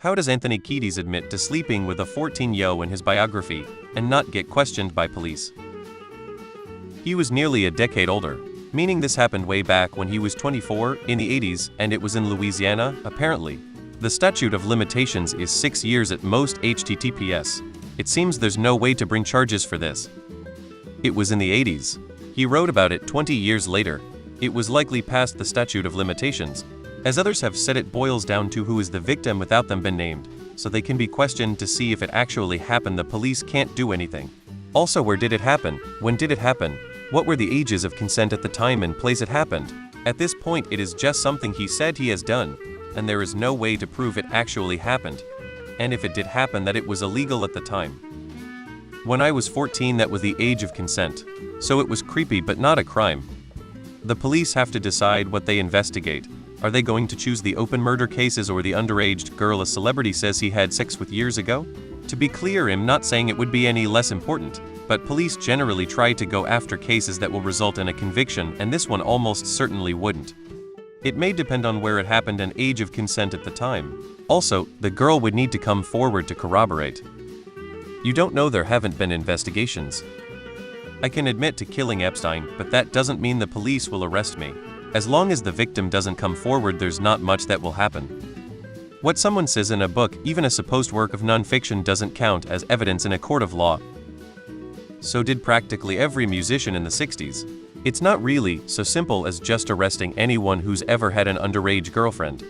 How does Anthony Kiedis admit to sleeping with a 14-year-old in his biography and not get questioned by police? He was nearly a decade older, meaning this happened way back when he was 24 in the 80s, and it was in Louisiana, apparently. The statute of limitations is 6 years at most. HTTPS. It seems there's no way to bring charges for this. It was in the 80s. He wrote about it 20 years later. It was likely past the statute of limitations. As others have said, it boils down to who is the victim without them being named, so they can be questioned to see if it actually happened. The police can't do anything. Also, where did it happen? When did it happen? What were the ages of consent at the time and place it happened? At this point, it is just something he said he has done, and there is no way to prove it actually happened. And if it did happen, that it was illegal at the time. When I was 14, that was the age of consent. So it was creepy but not a crime. The police have to decide what they investigate. Are they going to choose the open murder cases or the underage girl a celebrity says he had sex with years ago? To be clear, I'm not saying it would be any less important, but police generally try to go after cases that will result in a conviction, and this one almost certainly wouldn't. It may depend on where it happened and age of consent at the time. Also, the girl would need to come forward to corroborate. You don't know. There haven't been investigations. I can admit to killing Epstein, but that doesn't mean the police will arrest me. As long as the victim doesn't come forward, there's not much that will happen. What someone says in a book, even a supposed work of non-fiction, doesn't count as evidence in a court of law. So did practically every musician in the 60s. It's not really so simple as just arresting anyone who's ever had an underage girlfriend.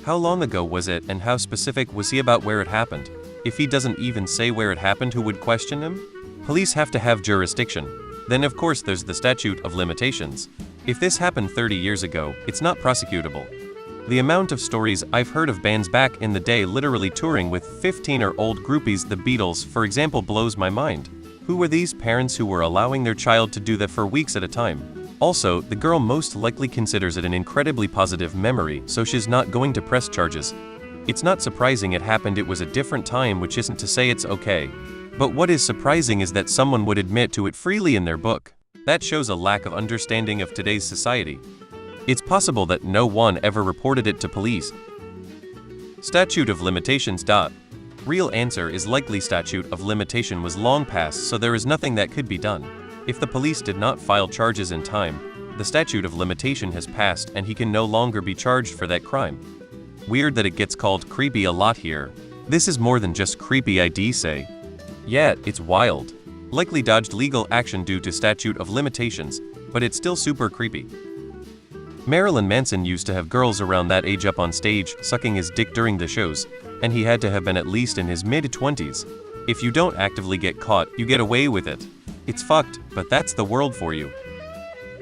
How long ago was it, and how specific was he about where it happened? If he doesn't even say where it happened, who would question him? Police have to have jurisdiction. Then of course there's the statute of limitations. If this happened 30 years ago, it's not prosecutable. The amount of stories I've heard of bands back in the day literally touring with 15-year-old groupies, the Beatles for example, blows my mind. Who were these parents who were allowing their child to do that for weeks at a time? Also, the girl most likely considers it an incredibly positive memory, so she's not going to press charges. It's not surprising it happened. It was a different time, which isn't to say it's okay. But what is surprising is that someone would admit to it freely in their book. That shows a lack of understanding of today's society. It's possible that no one ever reported it to police. Statute of limitations. Real answer is likely statute of limitation was long past, so there is nothing that could be done. If the police did not file charges in time, the statute of limitation has passed and he can no longer be charged for that crime. Weird that it gets called creepy a lot here. This is more than just creepy, I'd say. Yeah, it's wild. Likely dodged legal action due to statute of limitations, but it's still super creepy. Marilyn Manson used to have girls around that age up on stage sucking his dick during the shows, and he had to have been at least in his mid-20s. If you don't actively get caught, you get away with it. It's fucked, but that's the world for you.